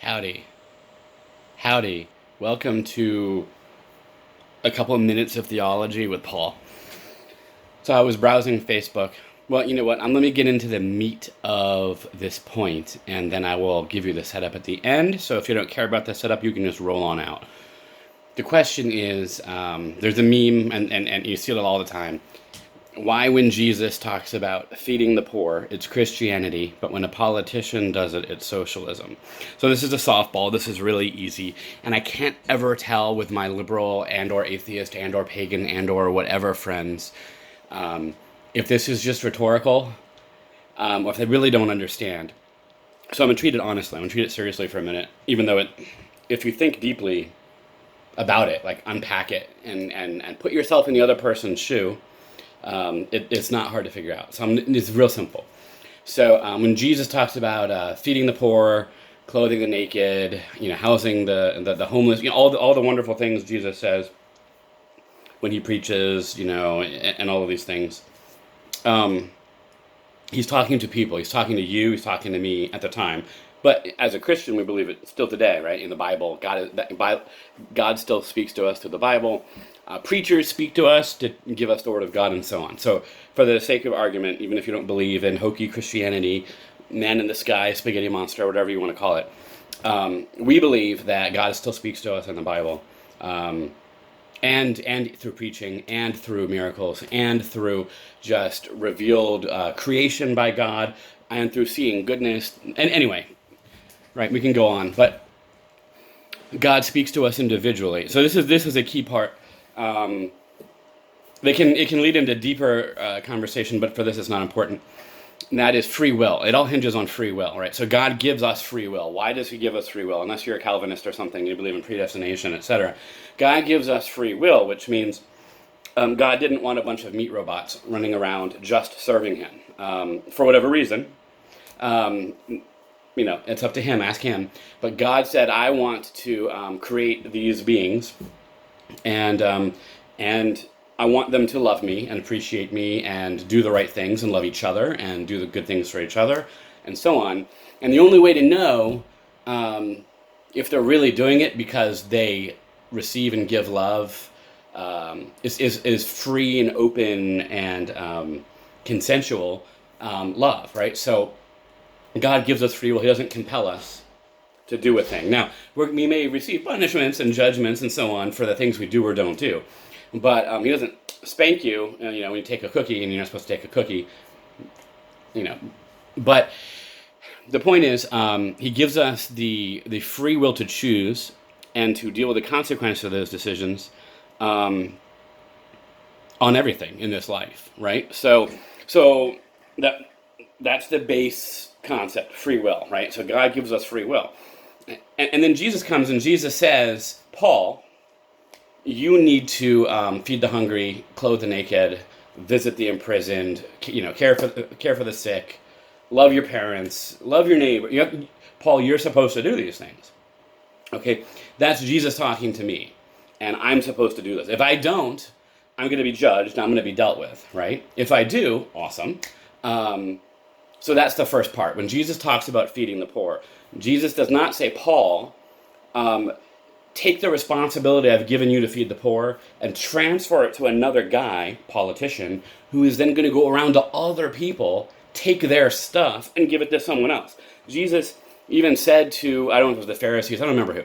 Howdy. Howdy. Welcome to a couple of minutes of theology with Paul. So I was browsing Facebook. Well, you know what? Let me get into the meat of this point, and then I will give you the setup at the end. So if you don't care about the setup, you can just roll on out. The question is, there's a meme, and you see it all the time. Why, when Jesus talks about feeding the poor, it's Christianity, but when a politician does it, it's socialism. So this is a softball. This is really easy, and I can't ever tell with my liberal and or atheist and or pagan and or whatever friends if this is just rhetorical or if they really don't understand. So I'm gonna treat it honestly. I'm gonna treat it seriously for a minute, even though if you think deeply about it, like unpack it and put yourself in the other person's shoe. It's not hard to figure out. So it's real simple. So when Jesus talks about feeding the poor, clothing the naked, housing the homeless, all the wonderful things Jesus says when he preaches, and all of these things, he's talking to people. He's talking to you. He's talking to me at the time. But as a Christian, we believe it still today, right? In the Bible, God still speaks to us through the Bible. Preachers speak to us to give us the word of God and so on. So for the sake of argument, even if you don't believe in hokey Christianity, man in the sky, spaghetti monster, whatever you want to call it, we believe that God still speaks to us in the Bible. And through preaching, and through miracles, and through just revealed creation by God, and through seeing goodness. And anyway, right, we can go on, but God speaks to us individually. So this is a key part. It can lead into deeper conversation, but for this it's not important. And that is free will. It all hinges on free will, right? So God gives us free will. Why does he give us free will? Unless you're a Calvinist or something, you believe in predestination, etc. God gives us free will, which means God didn't want a bunch of meat robots running around just serving him for whatever reason. It's up to him, ask him. But God said, I want to create these beings, and I want them to love me and appreciate me and do the right things and love each other and do the good things for each other and so on. And the only way to know if they're really doing it because they receive and give love is free and open and consensual love, right? So God gives us free will. He doesn't compel us to do a thing. Now, we may receive punishments and judgments and so on for the things we do or don't do. But he doesn't spank you, when you take a cookie and you're not supposed to take a cookie, But the point is, he gives us the free will to choose and to deal with the consequences of those decisions on everything in this life, right? So that's the base concept, free will, right? So God gives us free will. And then Jesus comes and Jesus says, Paul, you need to feed the hungry, clothe the naked, visit the imprisoned, care for the sick, love your parents, love your neighbor. Paul, you're supposed to do these things. Okay, that's Jesus talking to me, and I'm supposed to do this. If I don't, I'm going to be judged, I'm going to be dealt with, right? If I do, awesome. So that's the first part. When Jesus talks about feeding the poor, Jesus does not say, Paul, take the responsibility I've given you to feed the poor and transfer it to another guy, politician, who is then going to go around to other people, take their stuff, and give it to someone else. Jesus even said to, I don't know if it was the Pharisees, I don't remember who.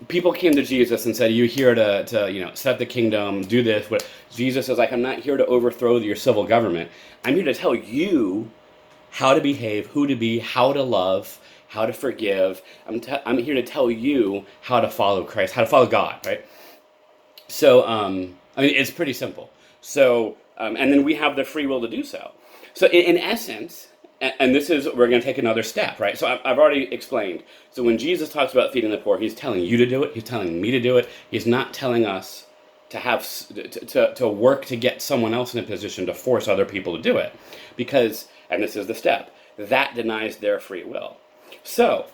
People came to Jesus and said, are you here to set up the kingdom, do this? What? Jesus is like, I'm not here to overthrow your civil government. I'm here to tell you how to behave, who to be, how to love, how to forgive. I'm here to tell you how to follow Christ, how to follow God, right? So, it's pretty simple. So, and then we have the free will to do so. So in essence, and this is, we're going to take another step, right? So I've already explained. So when Jesus talks about feeding the poor, he's telling you to do it. He's telling me to do it. He's not telling us to have, to work to get someone else in a position to force other people to do it. Because, and this is the step, that denies their free will. So,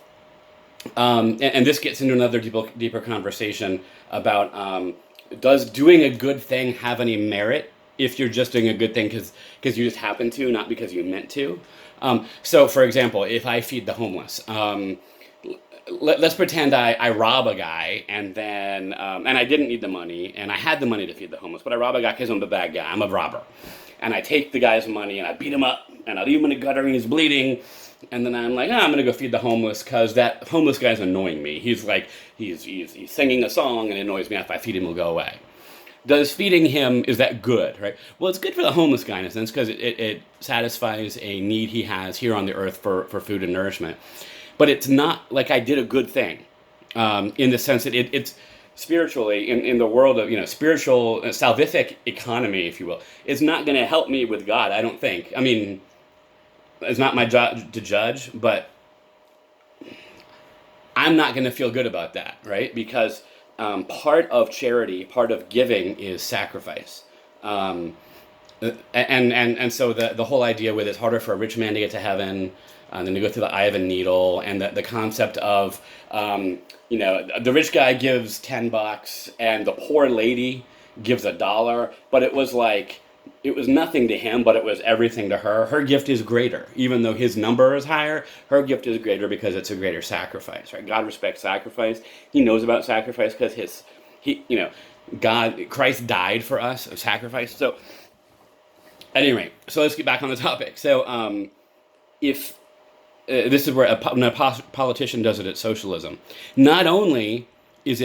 and this gets into another deeper conversation about does doing a good thing have any merit if you're just doing a good thing because you just happen to, not because you meant to. So, for example, if I feed the homeless, let's pretend I rob a guy, and then and I didn't need the money, and I had the money to feed the homeless, but I rob a guy because I'm the bad guy. I'm a robber, and I take the guy's money and I beat him up, and I leave him in the gutter and he's bleeding, and then I'm like, I'm gonna go feed the homeless because that homeless guy's annoying me. He's like he's singing a song and it annoys me. If I feed him, he'll go away. Does feeding him, is that good, right? Well, it's good for the homeless guy in a sense because it satisfies a need he has here on the earth for food and nourishment. But it's not like I did a good thing in the sense that it's spiritually, in the world of, spiritual, salvific economy, if you will, it's not going to help me with God, I don't think. I mean, it's not my job to judge, but I'm not going to feel good about that, right? Because part of charity, part of giving is sacrifice. And so the whole idea with it's harder for a rich man to get to heaven than to go through the eye of a needle, and the concept of, the rich guy gives $10 and the poor lady gives $1, but it was nothing to him, but it was everything to her. Her gift is greater. Even though his number is higher, her gift is greater because it's a greater sacrifice, right? God respects sacrifice. He knows about sacrifice because Christ died for us, of sacrifice. So, at any rate, so let's get back on the topic. So, if this is where when a politician does it at socialism, not only does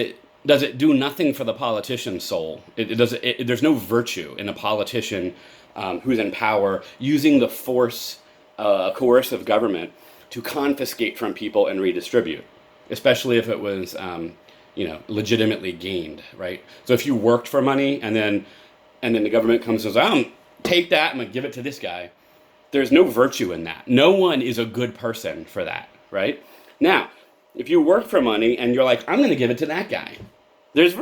it do nothing for the politician's soul. There's no virtue in a politician who's in power using the force, coercive government to confiscate from people and redistribute, especially if it was, legitimately gained, right? So if you worked for money and then the government comes and says, take that, I'm gonna give it to this guy. There's no virtue in that. No one is a good person for that, right? Now, if you work for money and you're like, I'm gonna give it to that guy, there's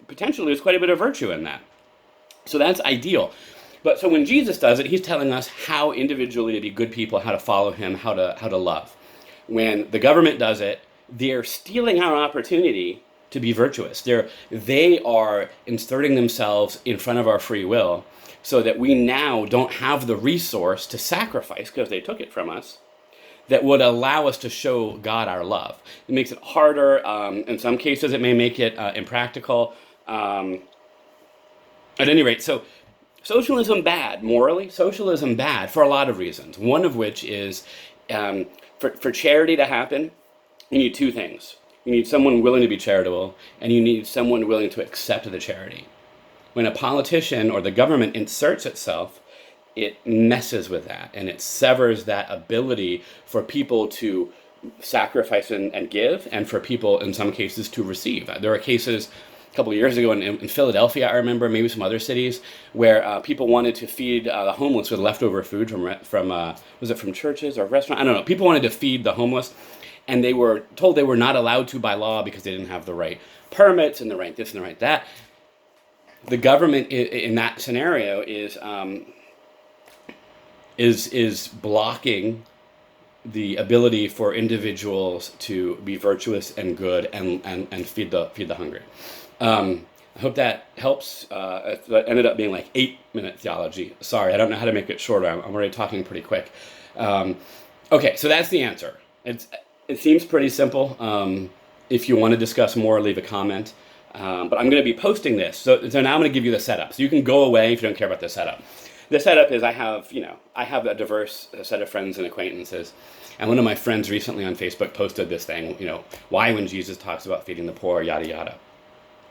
potentially there's quite a bit of virtue in that. So that's ideal. But so when Jesus does it, he's telling us how individually to be good people, how to follow him, how to love. When the government does it, they're stealing our opportunity to be virtuous. They are inserting themselves in front of our free will so that we now don't have the resource to sacrifice because they took it from us, that would allow us to show God our love. It makes it harder. In some cases, it may make it impractical. At any rate, so socialism bad, morally. Socialism bad for a lot of reasons. One of which is for charity to happen, you need two things. You need someone willing to be charitable, and you need someone willing to accept the charity. When a politician or the government inserts itself, it messes with that, and it severs that ability for people to sacrifice and give, and for people, in some cases, to receive. There are cases a couple of years ago in Philadelphia, I remember, maybe some other cities, where people wanted to feed the homeless with leftover food from was it from churches or restaurants? I don't know. People wanted to feed the homeless, and they were told they were not allowed to by law because they didn't have the right permits and the right this and the right that. The government in that scenario is blocking the ability for individuals to be virtuous and good and feed the hungry. I hope that helps. That ended up being like 8-minute theology. Sorry, I don't know how to make it shorter. I'm already talking pretty quick. Okay, so that's the answer. It seems pretty simple. If you want to discuss more, leave a comment. But I'm going to be posting this. So now I'm going to give you the setup. So you can go away if you don't care about the setup. The setup is I have a diverse set of friends and acquaintances. And one of my friends recently on Facebook posted this thing, why when Jesus talks about feeding the poor, yada, yada.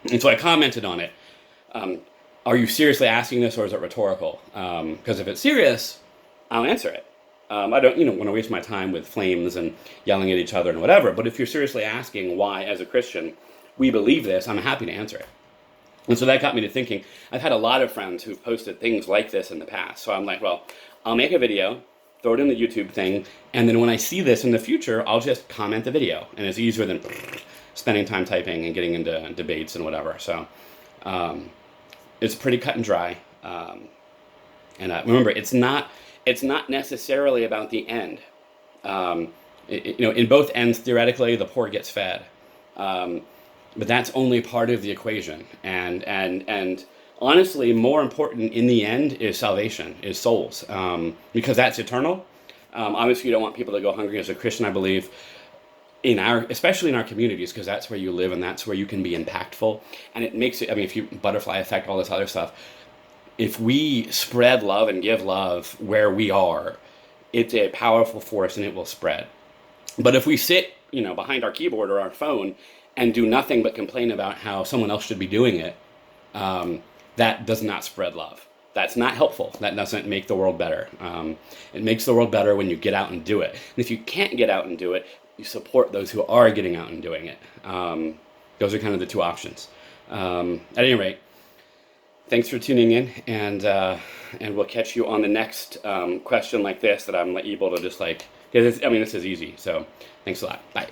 And so I commented on it. Are you seriously asking this, or is it rhetorical? Because if it's serious, I'll answer it. I don't want to waste my time with flames and yelling at each other and whatever. But if you're seriously asking why, as a Christian, we believe this, I'm happy to answer it. And so that got me to thinking. I've had a lot of friends who've posted things like this in the past. So I'm like, well, I'll make a video, throw it in the YouTube thing, and then when I see this in the future, I'll just comment the video. And it's easier than spending time typing and getting into debates and whatever. So it's pretty cut and dry. And remember, it's not necessarily about the end. In both ends, theoretically, the poor gets fed. But that's only part of the equation. And honestly, more important in the end is salvation, is souls. Because that's eternal. Obviously, you don't want people to go hungry. As a Christian, I believe especially in our communities, because that's where you live and that's where you can be impactful. And it makes it, I mean, if you butterfly effect, all this other stuff, if we spread love and give love where we are, it's a powerful force and it will spread. But if we sit, behind our keyboard or our phone and do nothing but complain about how someone else should be doing it, that does not spread love. That's not helpful. That doesn't make the world better. It makes the world better when you get out and do it. And if you can't get out and do it, you support those who are getting out and doing it. Those are kind of the two options. At any rate, thanks for tuning in, and we'll catch you on the next question like this that I'm able to just because this is easy. So thanks a lot. Bye.